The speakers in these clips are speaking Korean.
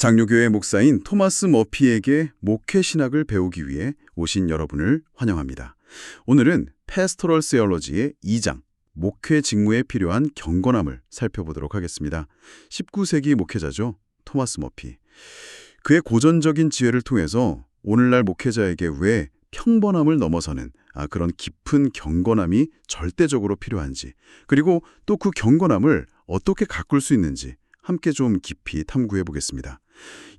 장로교회 목사인 토마스 머피에게 목회 신학을 배우기 위해 오신 여러분을 환영합니다. 오늘은 패스토럴 세올로지의 2장, 목회 직무에 필요한 경건함을 살펴보도록 하겠습니다. 19세기 목회자죠, 토마스 머피. 그의 고전적인 지혜를 통해서 오늘날 목회자에게 왜 평범함을 넘어서는 그런 깊은 경건함이 절대적으로 필요한지, 그리고 또 그 경건함을 어떻게 가꿀 수 있는지 함께 좀 깊이 탐구해 보겠습니다.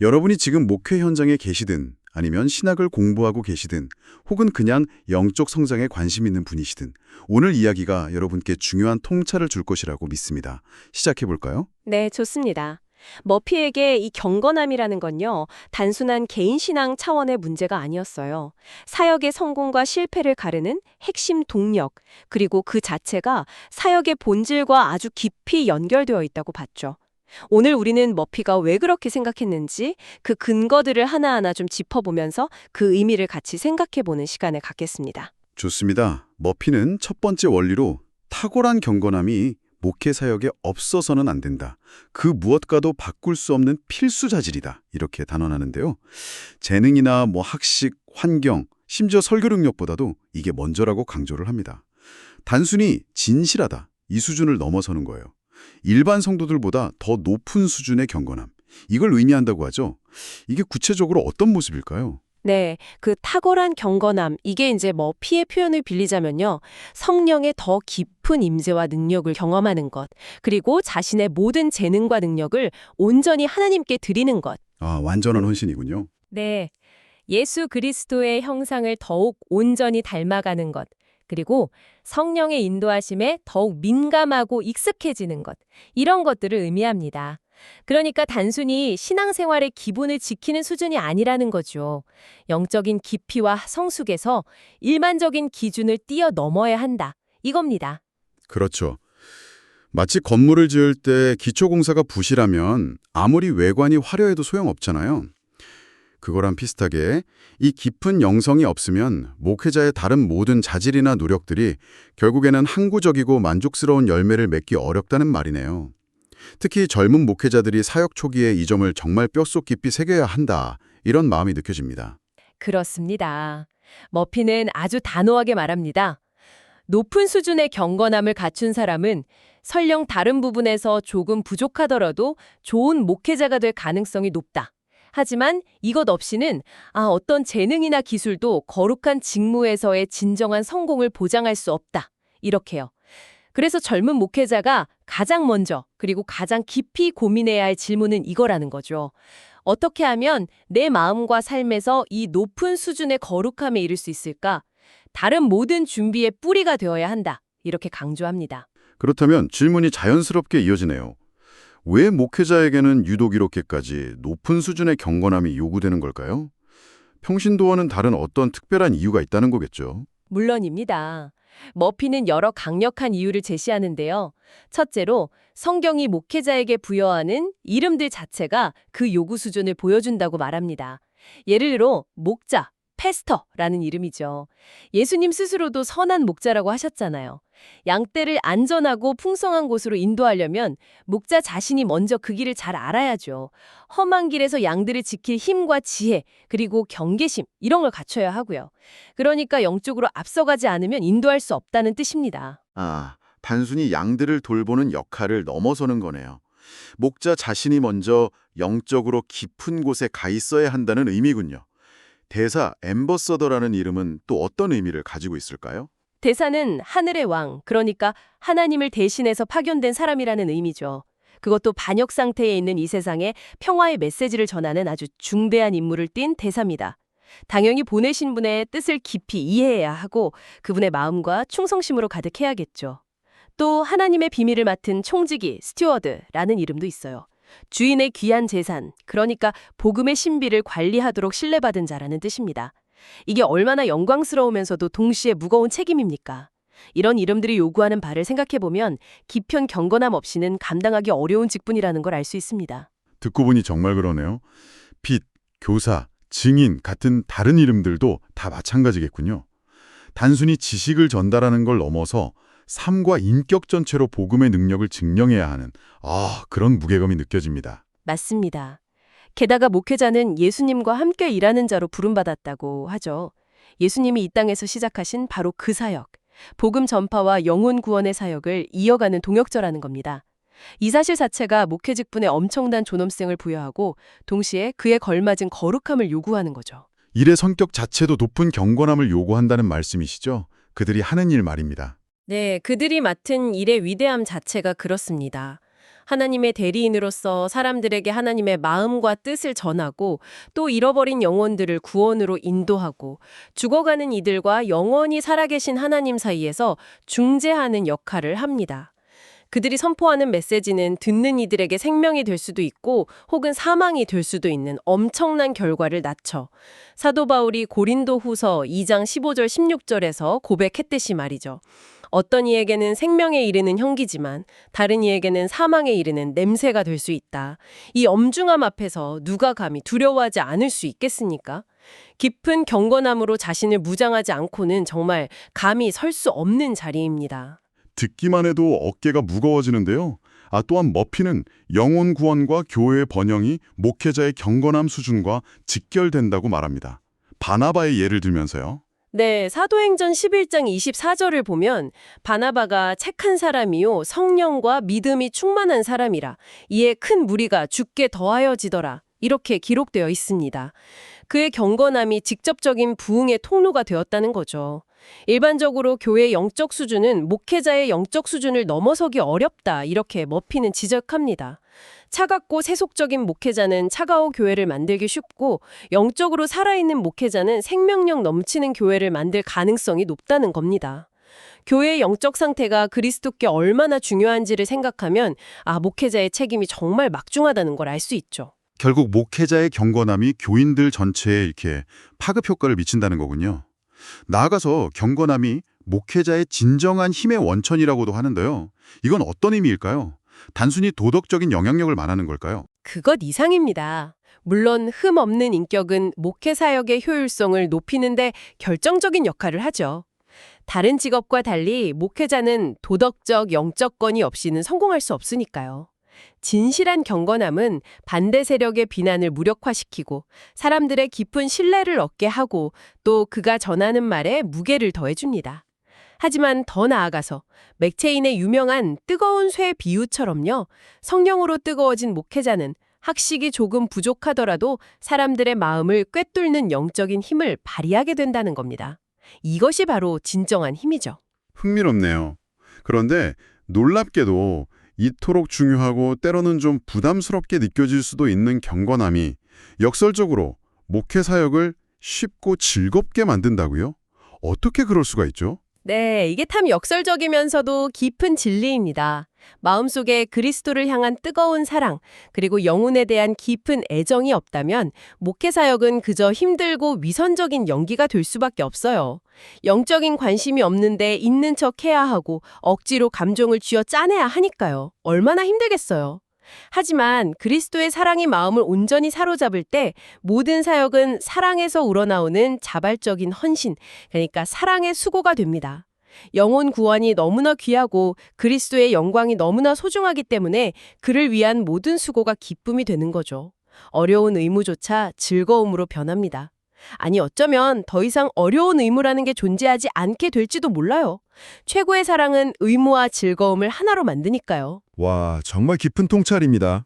여러분이 지금 목회 현장에 계시든 아니면 신학을 공부하고 계시든 혹은 그냥 영적 성장에 관심 있는 분이시든 오늘 이야기가 여러분께 중요한 통찰을 줄 것이라고 믿습니다. 시작해 볼까요? 네, 좋습니다. 머피에게 이 경건함이라는 건요, 단순한 개인 신앙 차원의 문제가 아니었어요. 사역의 성공과 실패를 가르는 핵심 동력, 그리고 그 자체가 사역의 본질과 아주 깊이 연결되어 있다고 봤죠. 오늘 우리는 머피가 왜 그렇게 생각했는지 그 근거들을 하나하나 좀 짚어보면서 그 의미를 같이 생각해보는 시간을 갖겠습니다. 좋습니다. 머피는 첫 번째 원리로 탁월한 경건함이 목회 사역에 없어서는 안 된다. 그 무엇과도 바꿀 수 없는 필수 자질이다. 이렇게 단언하는데요. 재능이나 학식, 환경, 심지어 설교 능력보다도 이게 먼저라고 강조를 합니다. 단순히 진실하다. 이 수준을 넘어서는 거예요. 일반 성도들보다 더 높은 수준의 경건함. 이걸 의미한다고 하죠. 이게 구체적으로 어떤 모습일까요? 네, 그 탁월한 경건함, 이게 이제 머피의 표현을 빌리자면요. 성령의 더 깊은 임재와 능력을 경험하는 것, 그리고 자신의 모든 재능과 능력을 온전히 하나님께 드리는 것. 완전한 헌신이군요. 네, 예수 그리스도의 형상을 더욱 온전히 닮아가는 것, 그리고 성령의 인도하심에 더욱 민감하고 익숙해지는 것, 이런 것들을 의미합니다. 그러니까 단순히 신앙생활의 기본을 지키는 수준이 아니라는 거죠. 영적인 깊이와 성숙에서 일반적인 기준을 뛰어넘어야 한다. 이겁니다. 그렇죠. 마치 건물을 지을 때 기초공사가 부실하면 아무리 외관이 화려해도 소용없잖아요. 그거랑 비슷하게 이 깊은 영성이 없으면 목회자의 다른 모든 자질이나 노력들이 결국에는 항구적이고 만족스러운 열매를 맺기 어렵다는 말이네요. 특히 젊은 목회자들이 사역 초기에 이 점을 정말 뼛속 깊이 새겨야 한다. 이런 마음이 느껴집니다. 그렇습니다. 머피는 아주 단호하게 말합니다. 높은 수준의 경건함을 갖춘 사람은 설령 다른 부분에서 조금 부족하더라도 좋은 목회자가 될 가능성이 높다. 하지만 이것 없이는 어떤 재능이나 기술도 거룩한 직무에서의 진정한 성공을 보장할 수 없다. 이렇게요. 그래서 젊은 목회자가 가장 먼저 그리고 가장 깊이 고민해야 할 질문은 이거라는 거죠. 어떻게 하면 내 마음과 삶에서 이 높은 수준의 거룩함에 이를 수 있을까? 다른 모든 준비의 뿌리가 되어야 한다. 이렇게 강조합니다. 그렇다면 질문이 자연스럽게 이어지네요. 왜 목회자에게는 유독 이렇게까지 높은 수준의 경건함이 요구되는 걸까요? 평신도와는 다른 어떤 특별한 이유가 있다는 거겠죠. 물론입니다. 머피는 여러 강력한 이유를 제시하는데요. 첫째로 성경이 목회자에게 부여하는 이름들 자체가 그 요구 수준을 보여준다고 말합니다. 예를 들어 목자, 패스터라는 이름이죠. 예수님 스스로도 선한 목자라고 하셨잖아요. 양떼를 안전하고 풍성한 곳으로 인도하려면 목자 자신이 먼저 그 길을 잘 알아야죠. 험한 길에서 양들을 지킬 힘과 지혜, 그리고 경계심 이런 걸 갖춰야 하고요. 그러니까 영적으로 앞서가지 않으면 인도할 수 없다는 뜻입니다. 단순히 양들을 돌보는 역할을 넘어서는 거네요. 목자 자신이 먼저 영적으로 깊은 곳에 가 있어야 한다는 의미군요. 대사 앰버서더라는 이름은 또 어떤 의미를 가지고 있을까요? 대사는 하늘의 왕, 그러니까 하나님을 대신해서 파견된 사람이라는 의미죠. 그것도 반역 상태에 있는 이 세상에 평화의 메시지를 전하는 아주 중대한 임무를 띈 대사입니다. 당연히 보내신 분의 뜻을 깊이 이해해야 하고 그분의 마음과 충성심으로 가득해야겠죠. 또 하나님의 비밀을 맡은 총지기, 스튜어드라는 이름도 있어요. 주인의 귀한 재산, 그러니까 복음의 신비를 관리하도록 신뢰받은 자라는 뜻입니다. 이게 얼마나 영광스러우면서도 동시에 무거운 책임입니까? 이런 이름들이 요구하는 바를 생각해보면 깊은 경건함 없이는 감당하기 어려운 직분이라는 걸 알 수 있습니다. 듣고 보니 정말 그러네요. 빛, 교사, 증인 같은 다른 이름들도 다 마찬가지겠군요. 단순히 지식을 전달하는 걸 넘어서 삶과 인격 전체로 복음의 능력을 증명해야 하는 그런 무게감이 느껴집니다. 맞습니다. 게다가 목회자는 예수님과 함께 일하는 자로 부름받았다고 하죠. 예수님이 이 땅에서 시작하신 바로 그 사역, 복음 전파와 영혼 구원의 사역을 이어가는 동역자라는 겁니다. 이 사실 자체가 목회 직분에 엄청난 존엄성을 부여하고 동시에 그에 걸맞은 거룩함을 요구하는 거죠. 일의 성격 자체도 높은 경건함을 요구한다는 말씀이시죠? 그들이 하는 일 말입니다. 네, 그들이 맡은 일의 위대함 자체가 그렇습니다. 하나님의 대리인으로서 사람들에게 하나님의 마음과 뜻을 전하고 또 잃어버린 영혼들을 구원으로 인도하고 죽어가는 이들과 영원히 살아계신 하나님 사이에서 중재하는 역할을 합니다. 그들이 선포하는 메시지는 듣는 이들에게 생명이 될 수도 있고 혹은 사망이 될 수도 있는 엄청난 결과를 낳죠. 사도 바울이 고린도 후서 2장 15절 16절에서 고백했듯이 말이죠. 어떤 이에게는 생명에 이르는 향기지만 다른 이에게는 사망에 이르는 냄새가 될 수 있다. 이 엄중함 앞에서 누가 감히 두려워하지 않을 수 있겠습니까? 깊은 경건함으로 자신을 무장하지 않고는 정말 감히 설 수 없는 자리입니다. 듣기만 해도 어깨가 무거워지는데요. 또한 머피는 영혼 구원과 교회의 번영이 목회자의 경건함 수준과 직결된다고 말합니다. 바나바의 예를 들면서요. 네, 사도행전 11장 24절을 보면 바나바가 착한 사람이요 성령과 믿음이 충만한 사람이라 이에 큰 무리가 죽게 더하여지더라. 이렇게 기록되어 있습니다. 그의 경건함이 직접적인 부흥의 통로가 되었다는 거죠. 일반적으로 교회의 영적 수준은 목회자의 영적 수준을 넘어서기 어렵다. 이렇게 머피는 지적합니다. 차갑고 세속적인 목회자는 차가운 교회를 만들기 쉽고 영적으로 살아있는 목회자는 생명력 넘치는 교회를 만들 가능성이 높다는 겁니다. 교회의 영적 상태가 그리스도께 얼마나 중요한지를 생각하면 목회자의 책임이 정말 막중하다는 걸 알 수 있죠. 결국 목회자의 경건함이 교인들 전체에 이렇게 파급 효과를 미친다는 거군요. 나아가서 경건함이 목회자의 진정한 힘의 원천이라고도 하는데요. 이건 어떤 의미일까요? 단순히 도덕적인 영향력을 말하는 걸까요? 그것 이상입니다. 물론 흠 없는 인격은 목회 사역의 효율성을 높이는데 결정적인 역할을 하죠. 다른 직업과 달리 목회자는 도덕적, 영적 건이 없이는 성공할 수 없으니까요. 진실한 경건함은 반대 세력의 비난을 무력화시키고 사람들의 깊은 신뢰를 얻게 하고 또 그가 전하는 말에 무게를 더해줍니다. 하지만 더 나아가서 맥체인의 유명한 뜨거운 쇠 비유처럼요. 성령으로 뜨거워진 목회자는 학식이 조금 부족하더라도 사람들의 마음을 꿰뚫는 영적인 힘을 발휘하게 된다는 겁니다. 이것이 바로 진정한 힘이죠. 흥미롭네요. 그런데 놀랍게도 이토록 중요하고 때로는 좀 부담스럽게 느껴질 수도 있는 경건함이 역설적으로 목회 사역을 쉽고 즐겁게 만든다고요? 어떻게 그럴 수가 있죠? 네, 이게 참 역설적이면서도 깊은 진리입니다. 마음속에 그리스도를 향한 뜨거운 사랑, 그리고 영혼에 대한 깊은 애정이 없다면 목회 사역은 그저 힘들고 위선적인 연기가 될 수밖에 없어요. 영적인 관심이 없는데 있는 척 해야 하고 억지로 감정을 쥐어 짜내야 하니까요. 얼마나 힘들겠어요. 하지만 그리스도의 사랑이 마음을 온전히 사로잡을 때 모든 사역은 사랑에서 우러나오는 자발적인 헌신, 그러니까 사랑의 수고가 됩니다. 영혼 구원이 너무나 귀하고 그리스도의 영광이 너무나 소중하기 때문에 그를 위한 모든 수고가 기쁨이 되는 거죠. 어려운 의무조차 즐거움으로 변합니다. 아니 어쩌면 더 이상 어려운 의무라는 게 존재하지 않게 될지도 몰라요. 최고의 사랑은 의무와 즐거움을 하나로 만드니까요. 와, 정말 깊은 통찰입니다.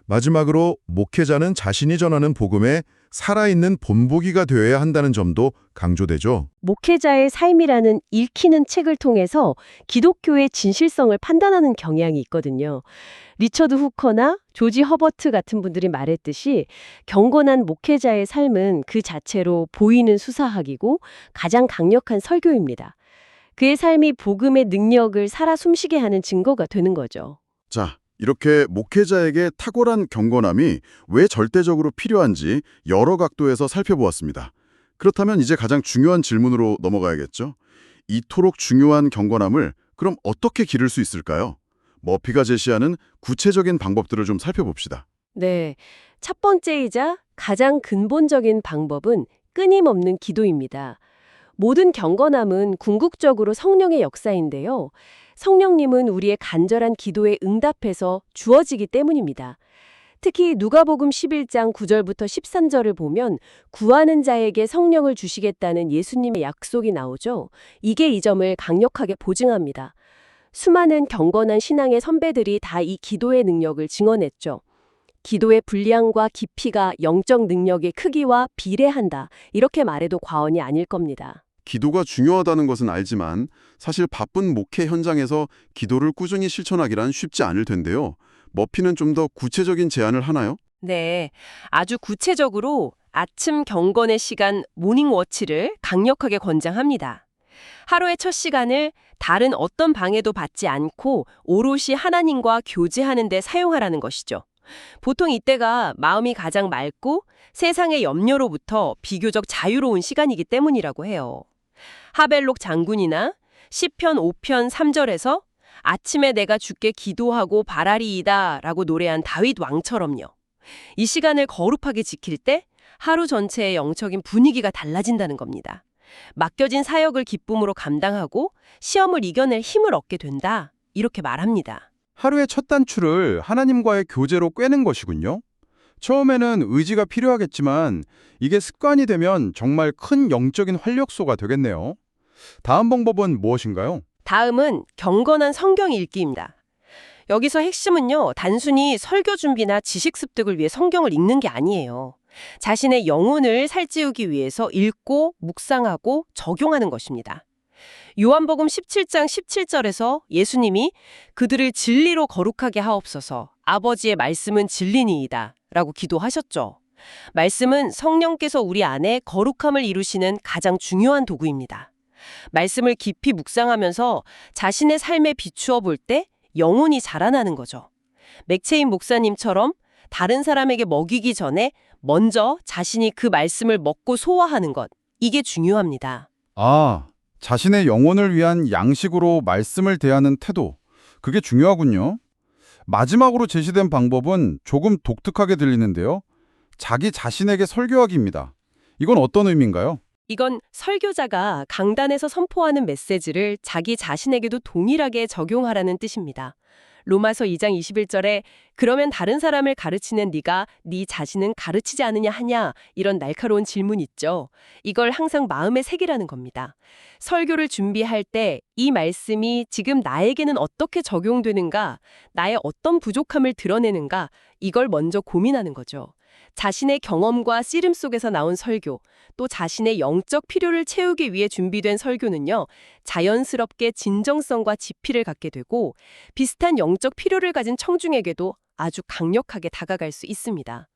마지막으로 목회자는 자신이 전하는 복음에 살아있는 본보기가 되어야 한다는 점도 강조되죠. 목회자의 삶이라는 읽히는 책을 통해서 기독교의 진실성을 판단하는 경향이 있거든요. 리처드 후커나 조지 허버트 같은 분들이 말했듯이 경건한 목회자의 삶은 그 자체로 보이는 수사학이고 가장 강력한 설교입니다. 그의 삶이 복음의 능력을 살아 숨쉬게 하는 증거가 되는 거죠. 자, 이렇게 목회자에게 탁월한 경건함이 왜 절대적으로 필요한지 여러 각도에서 살펴보았습니다. 그렇다면 이제 가장 중요한 질문으로 넘어가야겠죠? 이토록 중요한 경건함을 그럼 어떻게 기를 수 있을까요? 머피가 제시하는 구체적인 방법들을 좀 살펴봅시다. 네, 첫 번째이자 가장 근본적인 방법은 끊임없는 기도입니다. 모든 경건함은 궁극적으로 성령의 역사인데요. 성령님은 우리의 간절한 기도에 응답해서 주어지기 때문입니다. 특히 누가복음 11장 9절부터 13절을 보면 구하는 자에게 성령을 주시겠다는 예수님의 약속이 나오죠. 이게 이 점을 강력하게 보증합니다. 수많은 경건한 신앙의 선배들이 다 이 기도의 능력을 증언했죠. 기도의 분량과 깊이가 영적 능력의 크기와 비례한다. 이렇게 말해도 과언이 아닐 겁니다. 기도가 중요하다는 것은 알지만 사실 바쁜 목회 현장에서 기도를 꾸준히 실천하기란 쉽지 않을 텐데요. 머피는 좀 더 구체적인 제안을 하나요? 네, 아주 구체적으로 아침 경건의 시간 모닝워치를 강력하게 권장합니다. 하루의 첫 시간을 다른 어떤 방해도 받지 않고 오롯이 하나님과 교제하는 데 사용하라는 것이죠. 보통 이때가 마음이 가장 맑고 세상의 염려로부터 비교적 자유로운 시간이기 때문이라고 해요. 하벨록 장군이나 시편 5편 3절에서 아침에 내가 주께 기도하고 바라리이다 라고 노래한 다윗 왕처럼요. 이 시간을 거룩하게 지킬 때 하루 전체의 영적인 분위기가 달라진다는 겁니다. 맡겨진 사역을 기쁨으로 감당하고 시험을 이겨낼 힘을 얻게 된다. 이렇게 말합니다. 하루의 첫 단추를 하나님과의 교제로 꿰는 것이군요. 처음에는 의지가 필요하겠지만 이게 습관이 되면 정말 큰 영적인 활력소가 되겠네요. 다음 방법은 무엇인가요? 다음은 경건한 성경 읽기입니다. 여기서 핵심은요, 단순히 설교 준비나 지식 습득을 위해 성경을 읽는 게 아니에요. 자신의 영혼을 살찌우기 위해서 읽고 묵상하고 적용하는 것입니다. 요한복음 17장 17절에서 예수님이 그들을 진리로 거룩하게 하옵소서, 아버지의 말씀은 진리니이다 라고 기도하셨죠. 말씀은 성령께서 우리 안에 거룩함을 이루시는 가장 중요한 도구입니다. 말씀을 깊이 묵상하면서 자신의 삶에 비추어 볼 때 영혼이 자라나는 거죠. 맥체인 목사님처럼 다른 사람에게 먹이기 전에 먼저 자신이 그 말씀을 먹고 소화하는 것, 이게 중요합니다. 아, 자신의 영혼을 위한 양식으로 말씀을 대하는 태도. 그게 중요하군요. 마지막으로 제시된 방법은 조금 독특하게 들리는데요. 자기 자신에게 설교하기입니다. 이건 어떤 의미인가요? 이건 설교자가 강단에서 선포하는 메시지를 자기 자신에게도 동일하게 적용하라는 뜻입니다. 로마서 2장 21절에 그러면 다른 사람을 가르치는 네가 네 자신은 가르치지 않으냐 하냐, 이런 날카로운 질문 있죠. 이걸 항상 마음에 새기라는 겁니다. 설교를 준비할 때 이 말씀이 지금 나에게는 어떻게 적용되는가, 나의 어떤 부족함을 드러내는가, 이걸 먼저 고민하는 거죠. 자신의 경험과 씨름 속에서 나온 설교, 또 자신의 영적 필요를 채우기 위해 준비된 설교는요, 자연스럽게 진정성과 지피를 갖게 되고 비슷한 영적 필요를 가진 청중에게도 아주 강력하게 다가갈 수 있습니다.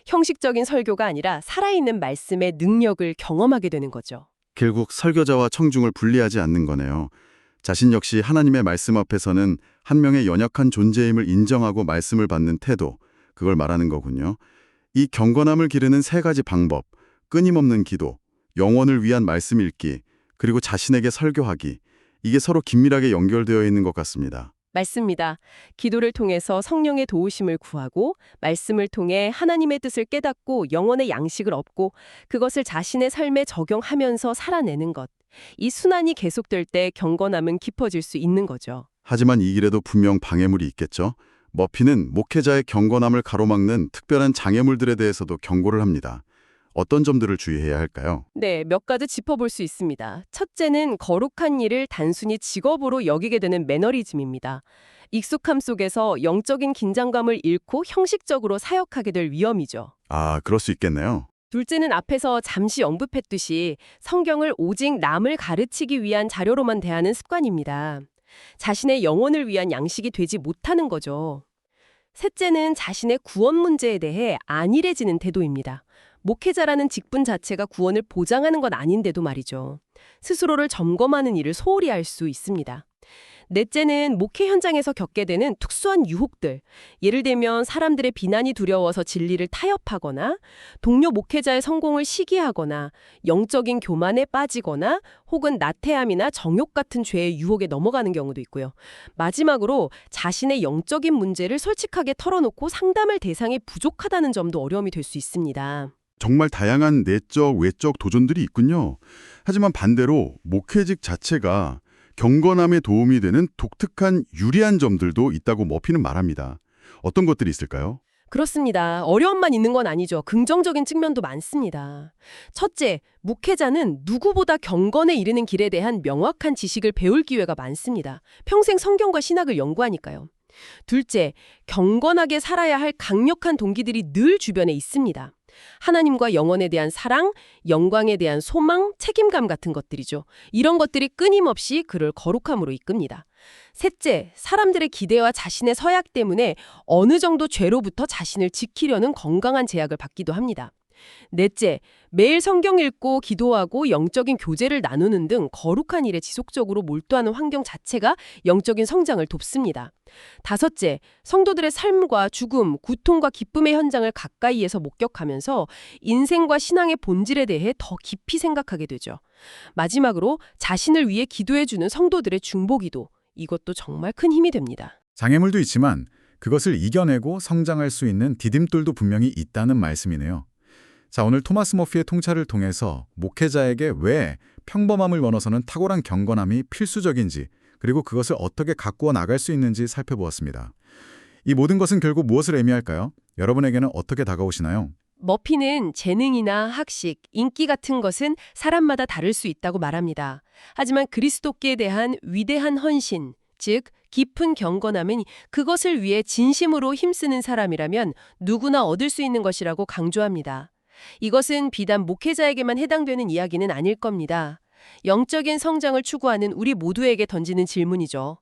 형식적인 설교가 아니라 살아있는 말씀의 능력을 경험하게 되는 거죠. 결국 설교자와 청중을 분리하지 않는 거네요. 자신 역시 하나님의 말씀 앞에서는 한 명의 연약한 존재임을 인정하고 말씀을 받는 태도, 그걸 말하는 거군요. 이 경건함을 기르는 세 가지 방법, 끊임없는 기도, 영혼을 위한 말씀 읽기, 그리고 자신에게 설교하기, 이게 서로 긴밀하게 연결되어 있는 것 같습니다. 맞습니다. 기도를 통해서 성령의 도우심을 구하고 말씀을 통해 하나님의 뜻을 깨닫고 영혼의 양식을 얻고 그것을 자신의 삶에 적용하면서 살아내는 것. 이 순환이 계속될 때 경건함은 깊어질 수 있는 거죠. 하지만 이 길에도 분명 방해물이 있겠죠. 머피는 목회자의 경건함을 가로막는 특별한 장애물들에 대해서도 경고를 합니다. 어떤 점들을 주의해야 할까요? 네, 몇 가지 짚어볼 수 있습니다. 첫째는 거룩한 일을 단순히 직업으로 여기게 되는 매너리즘입니다. 익숙함 속에서 영적인 긴장감을 잃고 형식적으로 사역하게 될 위험이죠. 아, 그럴 수 있겠네요. 둘째는 앞에서 잠시 언급했듯이 성경을 오직 남을 가르치기 위한 자료로만 대하는 습관입니다. 자신의 영혼을 위한 양식이 되지 못하는 거죠. 셋째는 자신의 구원 문제에 대해 안일해지는 태도입니다. 목회자라는 직분 자체가 구원을 보장하는 건 아닌데도 말이죠. 스스로를 점검하는 일을 소홀히 할 수 있습니다. 넷째는 목회 현장에서 겪게 되는 특수한 유혹들. 예를 들면 사람들의 비난이 두려워서 진리를 타협하거나 동료 목회자의 성공을 시기하거나 영적인 교만에 빠지거나 혹은 나태함이나 정욕 같은 죄의 유혹에 넘어가는 경우도 있고요. 마지막으로 자신의 영적인 문제를 솔직하게 털어놓고 상담할 대상이 부족하다는 점도 어려움이 될 수 있습니다. 정말 다양한 내적, 외적 도전들이 있군요. 하지만 반대로 목회직 자체가 경건함에 도움이 되는 독특한 유리한 점들도 있다고 머피는 말합니다. 어떤 것들이 있을까요? 그렇습니다. 어려움만 있는 건 아니죠. 긍정적인 측면도 많습니다. 첫째, 목회자는 누구보다 경건에 이르는 길에 대한 명확한 지식을 배울 기회가 많습니다. 평생 성경과 신학을 연구하니까요. 둘째, 경건하게 살아야 할 강력한 동기들이 늘 주변에 있습니다. 하나님과 영혼에 대한 사랑, 영광에 대한 소망, 책임감 같은 것들이죠. 이런 것들이 끊임없이 그를 거룩함으로 이끕니다. 셋째, 사람들의 기대와 자신의 서약 때문에 어느 정도 죄로부터 자신을 지키려는 건강한 제약을 받기도 합니다. 넷째, 매일 성경 읽고 기도하고 영적인 교제를 나누는 등 거룩한 일에 지속적으로 몰두하는 환경 자체가 영적인 성장을 돕습니다. 다섯째, 성도들의 삶과 죽음, 고통과 기쁨의 현장을 가까이에서 목격하면서 인생과 신앙의 본질에 대해 더 깊이 생각하게 되죠. 마지막으로 자신을 위해 기도해주는 성도들의 중보기도, 이것도 정말 큰 힘이 됩니다. 장애물도 있지만 그것을 이겨내고 성장할 수 있는 디딤돌도 분명히 있다는 말씀이네요. 자, 오늘 토마스 머피의 통찰을 통해서 목회자에게 왜 평범함을 넘어서는 탁월한 경건함이 필수적인지, 그리고 그것을 어떻게 가꾸어 나갈 수 있는지 살펴보았습니다. 이 모든 것은 결국 무엇을 의미할까요? 여러분에게는 어떻게 다가오시나요? 머피는 재능이나 학식, 인기 같은 것은 사람마다 다를 수 있다고 말합니다. 하지만 그리스도께 대한 위대한 헌신, 즉 깊은 경건함은 그것을 위해 진심으로 힘쓰는 사람이라면 누구나 얻을 수 있는 것이라고 강조합니다. 이것은 비단 목회자에게만 해당되는 이야기는 아닐 겁니다. 영적인 성장을 추구하는 우리 모두에게 던지는 질문이죠.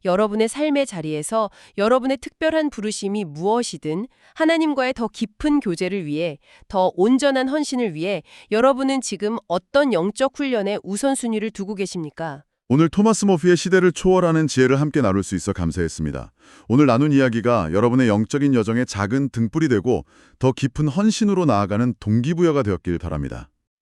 여러분의 삶의 자리에서 여러분의 특별한 부르심이 무엇이든 하나님과의 더 깊은 교제를 위해, 더 온전한 헌신을 위해 여러분은 지금 어떤 영적 훈련에 우선순위를 두고 계십니까? 오늘 토마스 머피의 시대를 초월하는 지혜를 함께 나눌 수 있어 감사했습니다. 오늘 나눈 이야기가 여러분의 영적인 여정의 작은 등불이 되고 더 깊은 헌신으로 나아가는 동기부여가 되었길 바랍니다.